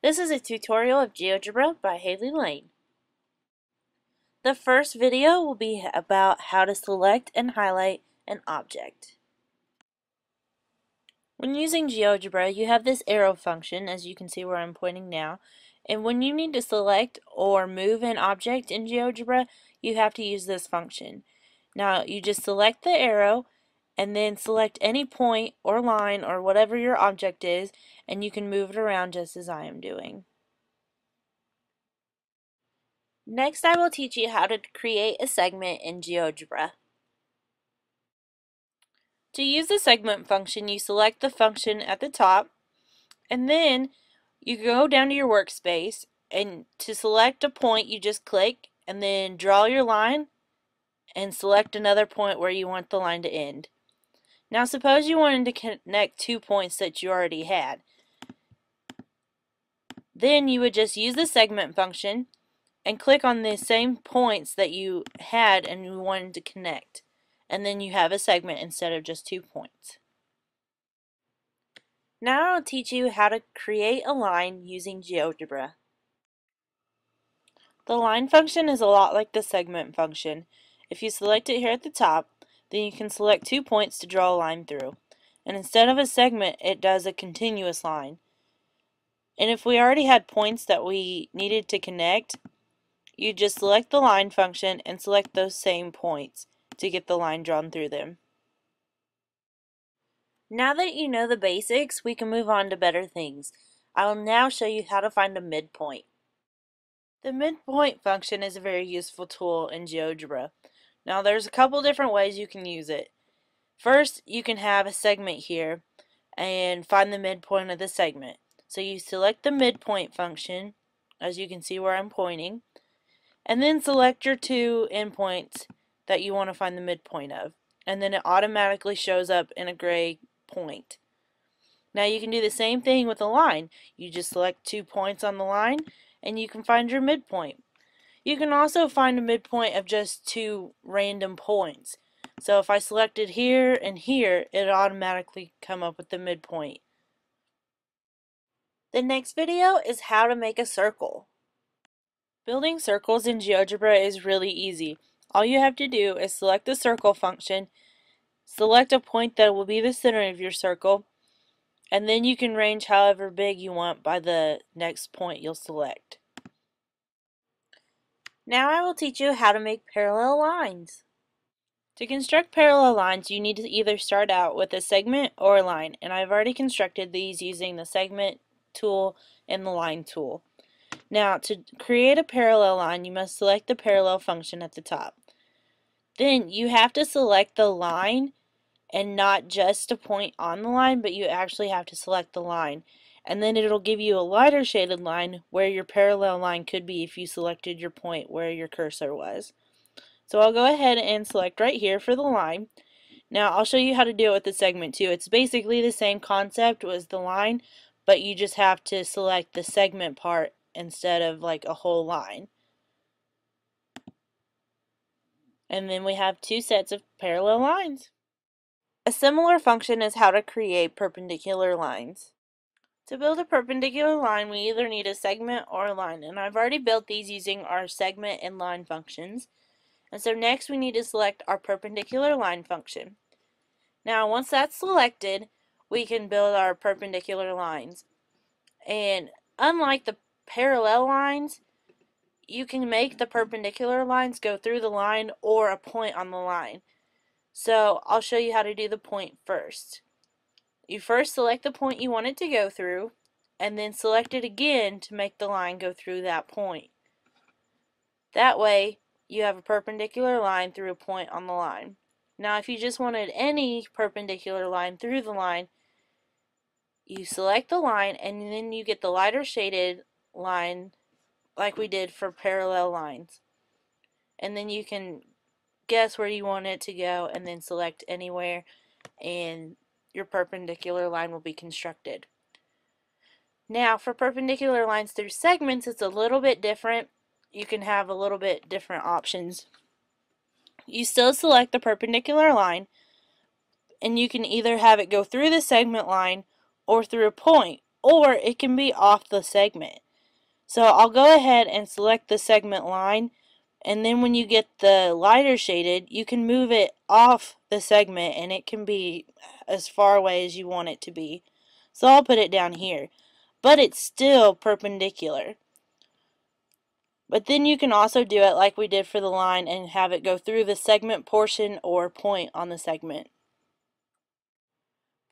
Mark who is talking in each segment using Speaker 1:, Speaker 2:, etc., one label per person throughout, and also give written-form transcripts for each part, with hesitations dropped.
Speaker 1: This is a tutorial of GeoGebra by Haley Lane. The first video will be about how to select and highlight an object. When using GeoGebra, you have this arrow function, as you can see where I'm pointing now, and when you need to select or move an object in GeoGebra, you have to use this function. Now, you just select the arrow and then select any point or line or whatever your object is, and you can move it around just as I am doing. Next, I will teach you how to create a segment in GeoGebra. To use the segment function, you select the function at the top, and then you go down to your workspace, and to select a point, you just click, and then draw your line, and select another point where you want the line to end. Now suppose you wanted to connect 2 points that you already had. Then you would just use the segment function, and click on the same points that you had and you wanted to connect, and then you have a segment instead of just 2 points. Now I'll teach you how to create a line using GeoGebra. The line function is a lot like the segment function. If you select it here at the top, then you can select 2 points to draw a line through, and instead of a segment it does a continuous line. And if we already had points that we needed to connect, you just select the line function and select those same points to get the line drawn through them. Now that you know the basics, we can move on to better things. I will now show you how to find a midpoint. The midpoint function is a very useful tool in GeoGebra. Now there's a couple different ways you can use it. First, you can have a segment here and find the midpoint of the segment. So you select the midpoint function, as you can see where I'm pointing, and then select your 2 endpoints that you want to find the midpoint of, and then it automatically shows up in a gray point. Now you can do the same thing with a line. You just select 2 points on the line and you can find your midpoint. You can also find a midpoint of just 2 random points. So if I selected here and here, it automatically come up with the midpoint. The next video is how to make a circle. Building circles in GeoGebra is really easy. All you have to do is select the circle function, select a point that will be the center of your circle, and then you can range however big you want by the next point you'll select. Now I will teach you how to make parallel lines. To construct parallel lines, you need to either start out with a segment or a line, and I've already constructed these using the segment tool and the line tool. Now, to create a parallel line, you must select the parallel function at the top. Then you have to select the line and not just a point on the line, but you actually have to select the line. And then it'll give you a lighter shaded line where your parallel line could be if you selected your point where your cursor was. So I'll go ahead and select right here for the line. Now I'll show you how to do it with the segment too. It's basically the same concept as the line, but you just have to select the segment part instead of like a whole line. And then we have 2 sets of parallel lines. A similar function is how to create perpendicular lines. To build a perpendicular line, we either need a segment or a line, and I've already built these using our segment and line functions. And so next we need to select our perpendicular line function. Now once that's selected, we can build our perpendicular lines. And unlike the parallel lines, you can make the perpendicular lines go through the line or a point on the line. So I'll show you how to do the point first. You first select the point you want it to go through, and then select it again to make the line go through that point. That way you have a perpendicular line through a point on the line. Now if you just wanted any perpendicular line through the line, you select the line and then you get the lighter shaded line like we did for parallel lines. And then you can guess where you want it to go and then select anywhere, and your perpendicular line will be constructed. Now for perpendicular lines through segments, it's a little bit different. You can have a little bit different options. You still select the perpendicular line, and you can either have it go through the segment line or through a point, or it can be off the segment. So I'll go ahead and select the segment line, and then when you get the lighter shaded, you can move it off the segment and it can be as far away as you want it to be. So I'll put it down here, but it's still perpendicular. But then you can also do it like we did for the line and have it go through the segment portion or point on the segment.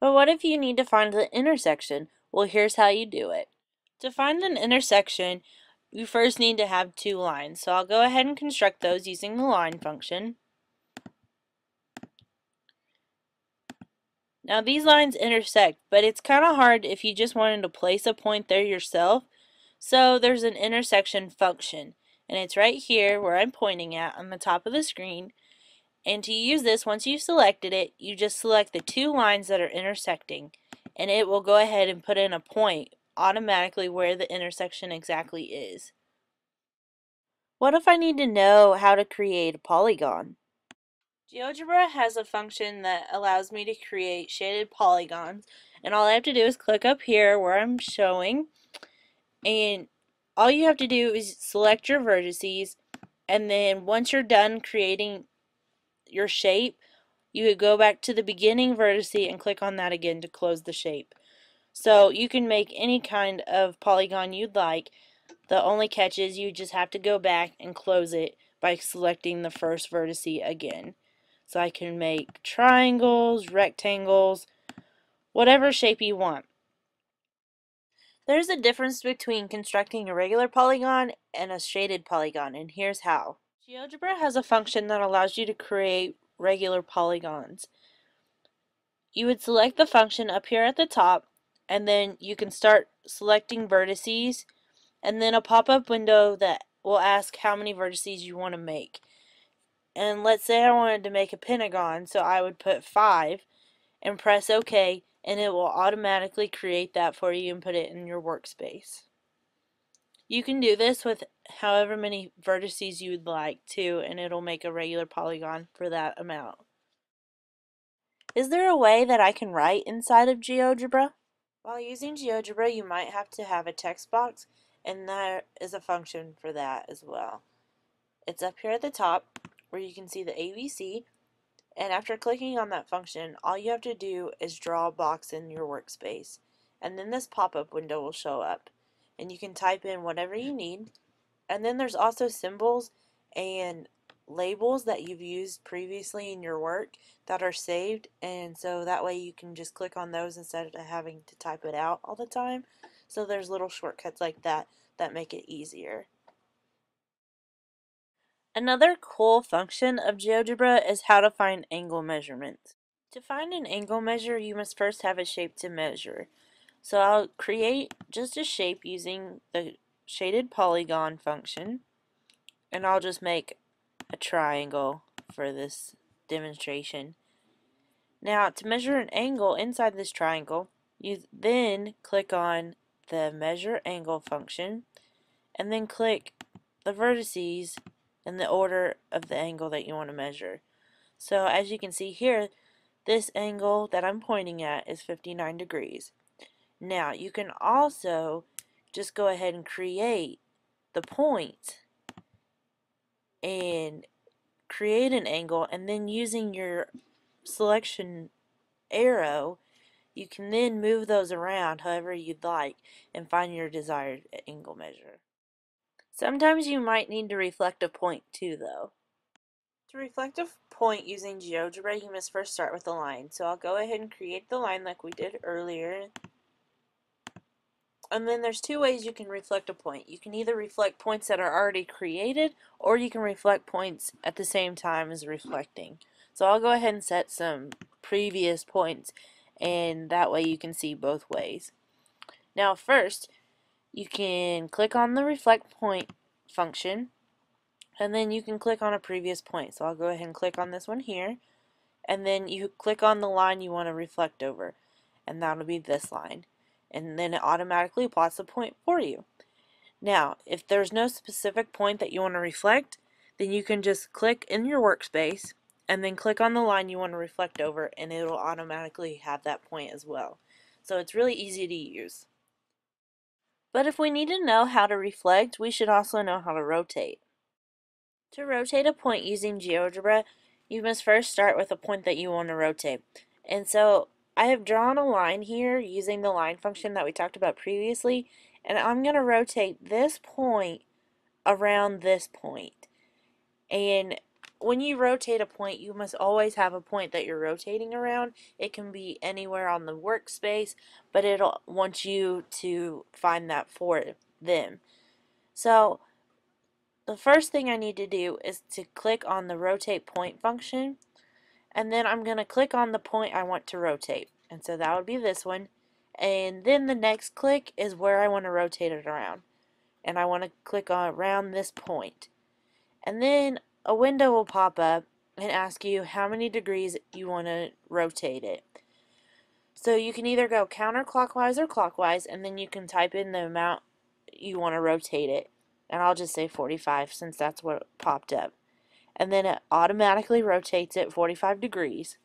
Speaker 1: But what if you need to find the intersection? Well, here's how you do it. To find an intersection, you first need to have two lines. So I'll go ahead and construct those using the line function. Now these lines intersect, but it's kind of hard if you just wanted to place a point there yourself. So there's an intersection function, and it's right here where I'm pointing at on the top of the screen. And to use this, once you've selected it, you just select the two lines that are intersecting, and it will go ahead and put in a point automatically where the intersection exactly is. What if I need to know how to create a polygon? Geogebra has a function that allows me to create shaded polygons, and all I have to do is click up here where I'm showing, and all you have to do is select your vertices, and then once you're done creating your shape, you would go back to the beginning vertice and click on that again to close the shape. So you can make any kind of polygon you'd like. The only catch is you just have to go back and close it by selecting the first vertice again. So I can make triangles, rectangles, whatever shape you want. There's a difference between constructing a regular polygon and a shaded polygon, and here's how. GeoGebra has a function that allows you to create regular polygons. You would select the function up here at the top, and then you can start selecting vertices, and then a pop-up window that will ask how many vertices you want to make. And let's say I wanted to make a pentagon, so I would put 5 and press OK, and it will automatically create that for you and put it in your workspace. You can do this with however many vertices you would like to, and it'll make a regular polygon for that amount. Is there a way that I can write inside of GeoGebra? While using GeoGebra, you might have to have a text box, and there is a function for that as well. It's up here at the top where you can see the ABC, and after clicking on that function, all you have to do is draw a box in your workspace, and then this pop-up window will show up, and you can type in whatever you need. And then there's also symbols and labels that you've used previously in your work that are saved, and so that way you can just click on those instead of having to type it out all the time. So there's little shortcuts like that that make it easier. Another cool function of GeoGebra is how to find angle measurements. To find an angle measure, you must first have a shape to measure. So I'll create just a shape using the shaded polygon function, and I'll just make a triangle for this demonstration. Now, to measure an angle inside this triangle, you then click on the measure angle function, and then click the vertices in the order of the angle that you want to measure. So as you can see here, this angle that I'm pointing at is 59 degrees. Now you can also just go ahead and create the point and create an angle, and then using your selection arrow you can then move those around however you'd like and find your desired angle measure. Sometimes you might need to reflect a point too, though. To reflect a point using GeoGebra, you must first start with a line. So I'll go ahead and create the line like we did earlier. And then there's two ways you can reflect a point. You can either reflect points that are already created, or you can reflect points at the same time as reflecting. So I'll go ahead and set some previous points, and that way you can see both ways. Now first, you can click on the reflect point function, and then you can click on a previous point. So I'll go ahead and click on this one here, and then you click on the line you want to reflect over, and that'll be this line, and then it automatically plots a point for you. Now if there's no specific point that you want to reflect, then you can just click in your workspace and then click on the line you want to reflect over, and it'll automatically have that point as well. So it's really easy to use. But if we need to know how to reflect, we should also know how to rotate. To rotate a point using GeoGebra, you must first start with a point that you want to rotate. And so I have drawn a line here using the line function that we talked about previously, and I'm going to rotate this point around this point. And when you rotate a point, you must always have a point that you're rotating around. It can be anywhere on the workspace, but it'll want you to find that for them. So the first thing I need to do is to click on the rotate point function, and then I'm going to click on the point I want to rotate. And so that would be this one. And then the next click is where I want to rotate it around. And I want to click on around this point. And then a window will pop up and ask you how many degrees you want to rotate it. So you can either go counterclockwise or clockwise, and then you can type in the amount you want to rotate it. And I'll just say 45 since that's what popped up. And then it automatically rotates it 45 degrees.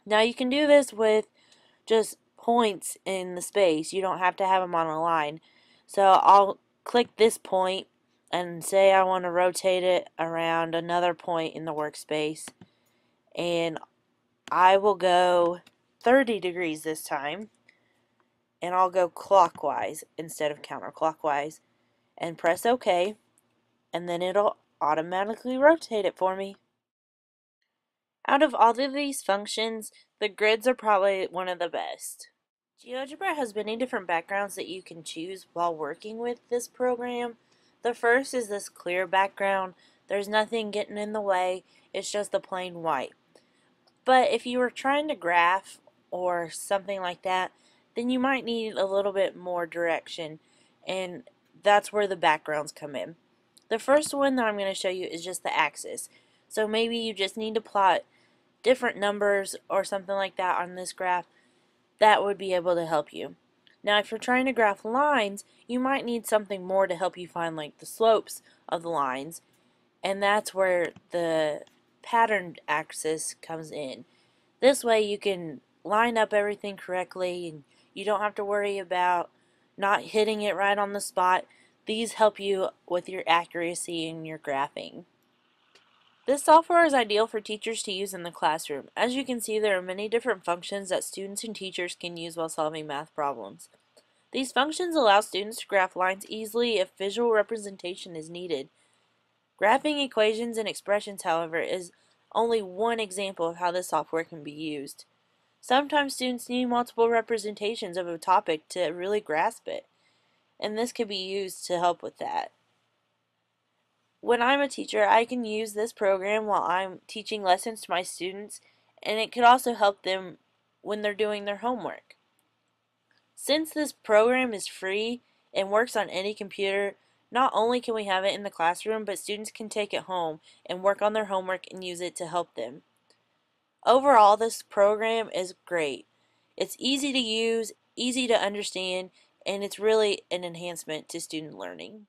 Speaker 1: Now you can do this with just points in the space. You don't have to have them on a line. So I'll click this point and say I want to rotate it around another point in the workspace, and I will go 30 degrees this time, and I'll go clockwise instead of counterclockwise, and press OK, and then it'll automatically rotate it for me. Out of all of these functions, the grids are probably one of the best. GeoGebra has many different backgrounds that you can choose while working with this program. The first is this clear background. There's nothing getting in the way. It's just the plain white. But if you were trying to graph or something like that, then you might need a little bit more direction, and that's where the backgrounds come in. The first one that I'm going to show you is just the axis. So maybe you just need to plot different numbers or something like that on this graph. That would be able to help you. Now if you're trying to graph lines, you might need something more to help you find like the slopes of the lines, and that's where the pattern axis comes in. This way you can line up everything correctly and you don't have to worry about not hitting it right on the spot. These help you with your accuracy in your graphing. This software is ideal for teachers to use in the classroom. As you can see, there are many different functions that students and teachers can use while solving math problems. These functions allow students to graph lines easily if visual representation is needed. Graphing equations and expressions, however, is only one example of how this software can be used. Sometimes students need multiple representations of a topic to really grasp it, and this could be used to help with that. When I'm a teacher, I can use this program while I'm teaching lessons to my students, and it could also help them when they're doing their homework. Since this program is free and works on any computer, not only can we have it in the classroom, but students can take it home and work on their homework and use it to help them. Overall, this program is great. It's easy to use, easy to understand, and it's really an enhancement to student learning.